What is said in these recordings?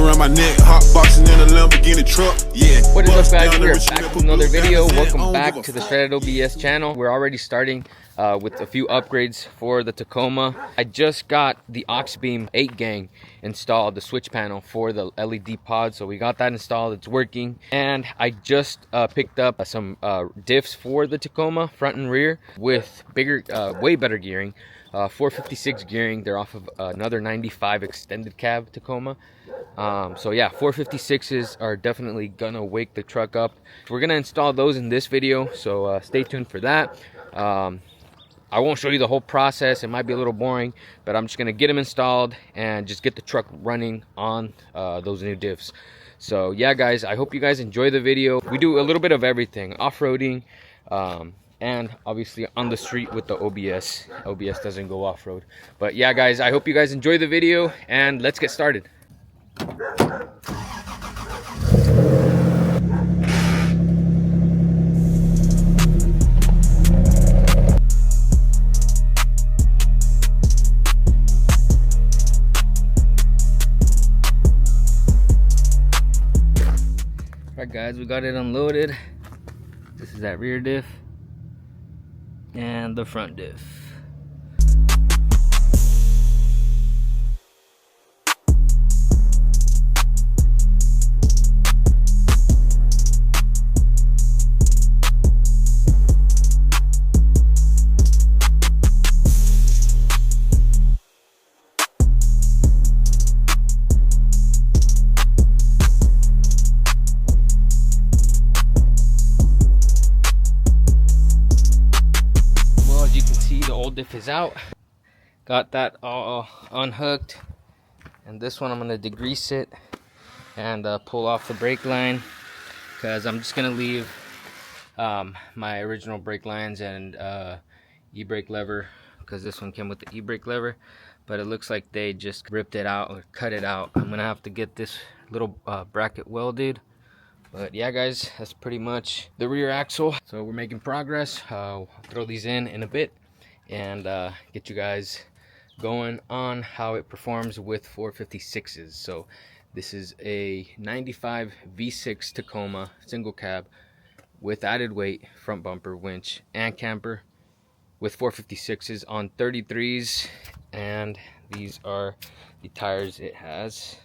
around my neck, hot boxing in a Lamborghini truck. Yeah. What is up, guys? We are back with another video. Welcome back to the Shredded OBS channel. We're already starting with a few upgrades for the Tacoma. I just got the Oxbeam 8 gang installed, the switch panel for the LED pod. So we got that installed, it's working. And I just picked up some diffs for the Tacoma, front and rear, with bigger, way better gearing. 456 gearing. They're off of another 95 extended cab Tacoma. So yeah, 456s are definitely gonna wake the truck up. We're gonna install those in this video, so stay tuned for that. I won't show you the whole process, it might be a little boring, but I'm just gonna get them installed and just get the truck running on those new diffs. So yeah, guys, I hope you guys enjoy the video. We do a little bit of everything, off-roading, and obviously on the street with the OBS. OBS doesn't go off-road. But yeah, guys, I hope you guys enjoy the video, and let's get started. Alright, guys, we got it unloaded. This is that rear diff and the front diff. Diff is out. Got that all unhooked, and this one I'm gonna degrease it and pull off the brake line, because I'm just gonna leave my original brake lines and e-brake lever, because this one came with the e-brake lever, but it looks like they just ripped it out or cut it out. I'm gonna have to get this little bracket welded. But yeah, guys, that's pretty much the rear axle. So we're making progress. I'll throw these in a bit and get you guys going on how it performs with 456s. So this is a 95 V6 Tacoma single cab with added weight, front bumper, winch, and camper, with 456s on 33s, and these are the tires it has.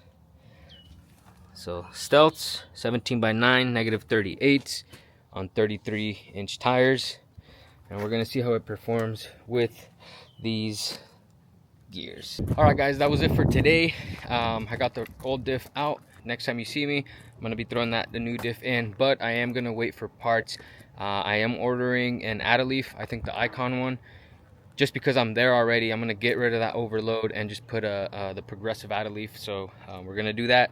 So Stelts 17x9 -38 on 33-inch tires. And we're gonna see how it performs with these gears. All right, guys, that was it for today. I got the old diff out. Next time you see me, I'm gonna be throwing the new diff in, but I am gonna wait for parts. I am ordering an Adaleaf, I think the Icon one, just because I'm there already. I'm gonna get rid of that overload and just put the progressive Adaleaf. So we're gonna do that,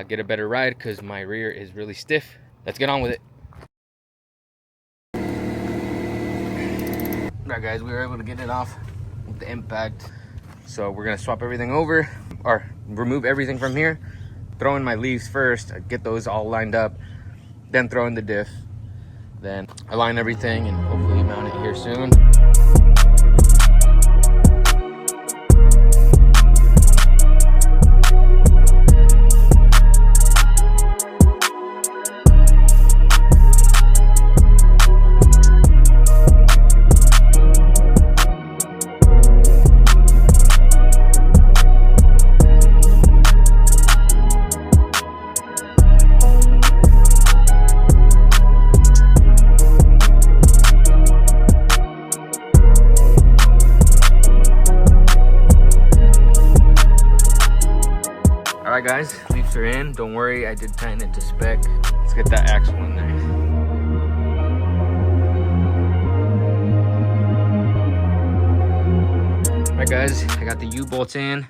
get a better ride, because my rear is really stiff. Let's get on with it. Alright, guys, we were able to get it off with the impact, so we're gonna swap everything over, or remove everything from here, throw in my leaves first, get those all lined up, then throw in the diff, then align everything and hopefully mount it here soon. Alright, guys, leaves are in. Don't worry, I did tighten it to spec. Let's get that axle in there. Alright, guys, I got the U-bolts in.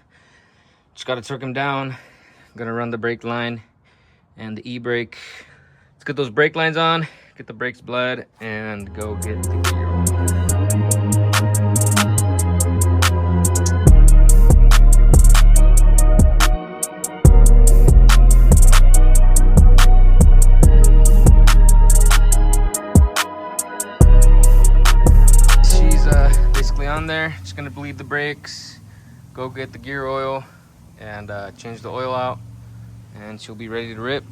Just gotta torque them down. I'm gonna run the brake line and the e-brake. Let's get those brake lines on, get the brakes bled, and go get the gear on. On there, just gonna bleed the brakes, go get the gear oil and change the oil out, and she'll be ready to rip.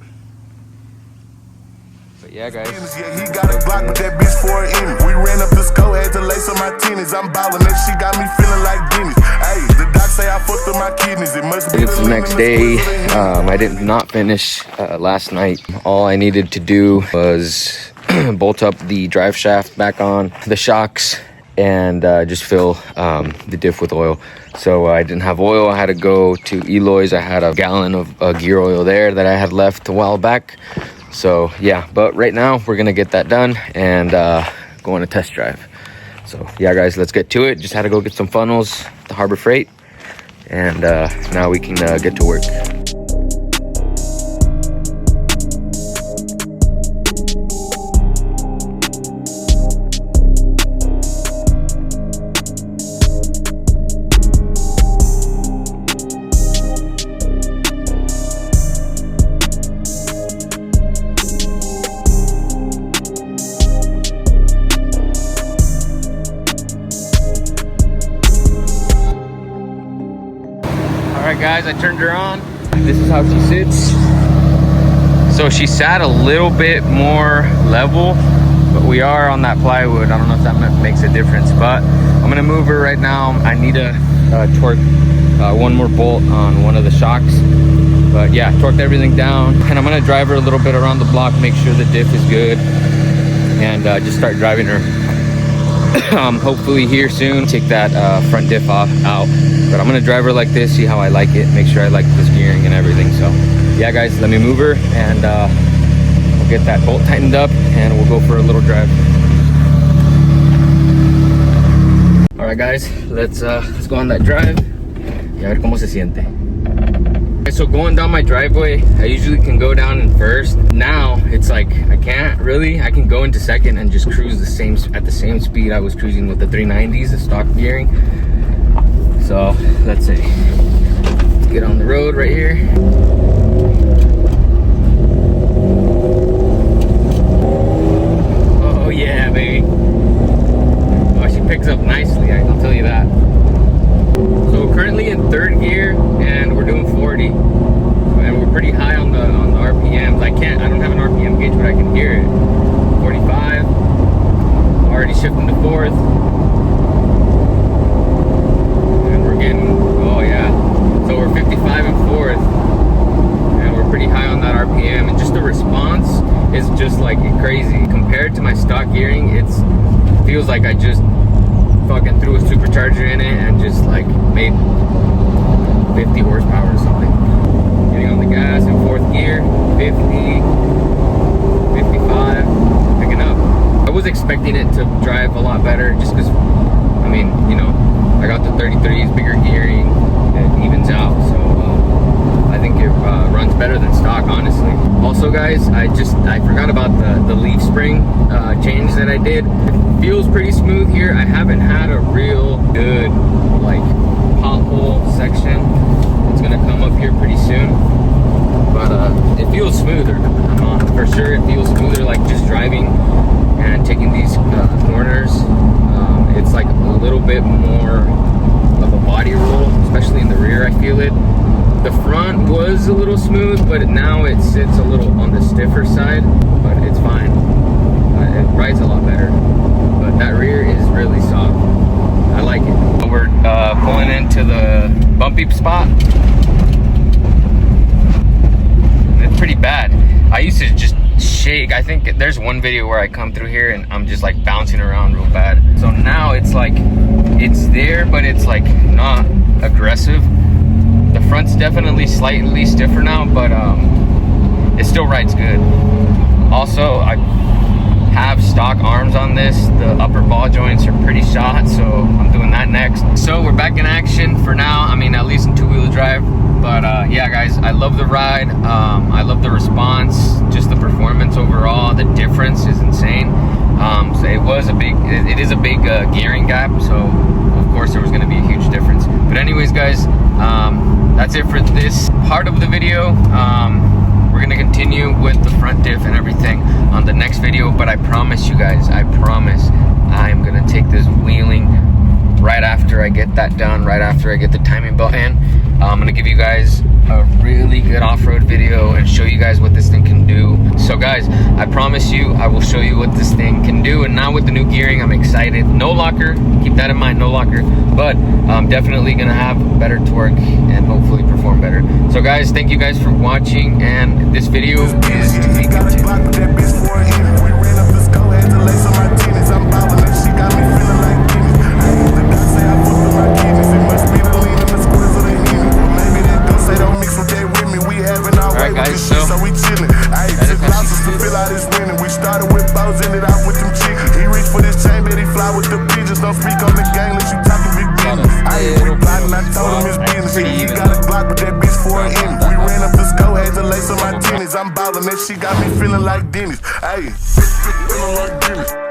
But yeah, guys. Yeah, he got a Glock with that bitch for an image. We ran up the score, had to lace on my tennis. I'm ballin', that shit got me feeling like Guinness. Hey, the doc say I fucked up my kidneys. It must be It's the next day. I did not finish last night. All I needed to do was bolt up the drive shaft back on, the shocks, and just fill the diff with oil. So I didn't have oil. I had to go to Eloy's. I had a gallon of gear oil there that I had left a while back. So yeah, but right now we're gonna get that done and go on a test drive. So yeah, guys, let's get to it. Just had to go get some funnels at the Harbor Freight, and now we can get to work. Alright guys, I turned her on. This is how she sits. So she sat a little bit more level, but we are on that plywood. I don't know if that makes a difference, but I'm gonna move her right now. I need to torque one more bolt on one of the shocks. But yeah, torqued everything down, and I'm gonna drive her a little bit around the block, make sure the diff is good, and just start driving her. Hopefully here soon, take that front diff out. But I'm gonna drive her like this, see how I like it, make sure I like this gearing and everything. So yeah, guys, let me move her, and we'll get that bolt tightened up, and we'll go for a little drive. All right, guys, let's go on that drive. Y a ver cómo se siente. Okay, so going down my driveway, I usually can go down in first. Now it's like I can't really. I can go into second and just cruise at the same speed I was cruising with the 390s, the stock gearing. So let's see. Let's get on the road right here. Oh yeah, baby. Oh, she picks up nicely, I can tell you that. So we're currently in third gear and we're doing 40, and we're pretty high on the RPMs. I don't have an RPM gauge, but I can hear it. 45. Already shifting to fourth. Oh yeah, so we're 55 and fourth, and we're pretty high on that RPM, and just the response is just like crazy. Compared to my stock gearing, it feels like I just fucking threw a supercharger in it and just like made 50 horsepower or something. Getting on the gas in fourth gear, 50, 55, picking up. I was expecting it to drive a lot better, just because, I mean, you know, I got the 33s, bigger gearing, it evens out, so I think it runs better than stock, honestly. Also, guys, I forgot about the leaf spring change that I did. It feels pretty smooth here. I haven't had a real good, like, pothole section. It's gonna come up here pretty soon, but it feels smoother. For sure, it feels smoother, like just driving and taking these corners. It's like a little bit more of a body roll, especially in the rear. I feel it. The front was a little smooth, but now it sits a little on the stiffer side, but it's fine. It rides a lot better, but that rear is really soft. I like it. We're pulling into the bumpy spot. It's pretty bad. I used to just shake. I think there's one video where I come through here and I'm just like bouncing around real bad. So now it's like, it's there, but it's like not aggressive. The front's definitely slightly stiffer now, but it still rides good. Also, I have stock arms on this. The upper ball joints are pretty shot, so I'm doing that next. So we're back in action for now. I mean, at least in two-wheel drive. But yeah, guys, I love the ride. I love the response, just the performance overall. The difference is insane. So it is a big gearing gap. So of course there was going to be a huge difference. But anyways, guys, that's it for this part of the video. We're gonna continue with the front diff and everything on the next video, but I promise you guys, I'm gonna take this wheeling right after I get that done, right after I get the timing belt in. I'm gonna give you guys a really good off-road video you guys what this thing can do. So guys, I promise you I will show you what this thing can do. And now with the new gearing, I'm excited. No locker, keep that in mind, no locker, but I'm definitely gonna have better torque and hopefully perform better. So guys, thank you guys for watching, and this video is to be continued. Alright guys, so we chillin'. Ayy, took losses to fill out his winning. We started with bows, ended out with them chickens. He reached for this chain, bet he fly with the pigeons. Don't speak on the gang unless you talking big business. Ayy, we plotting, I told him his business. He got a Glock, but that bitch for an end. We ran up the score, had to lace on my tennis. I'm ballin', that shit got me feeling like Dennis. Ayy, feeling like Dennis.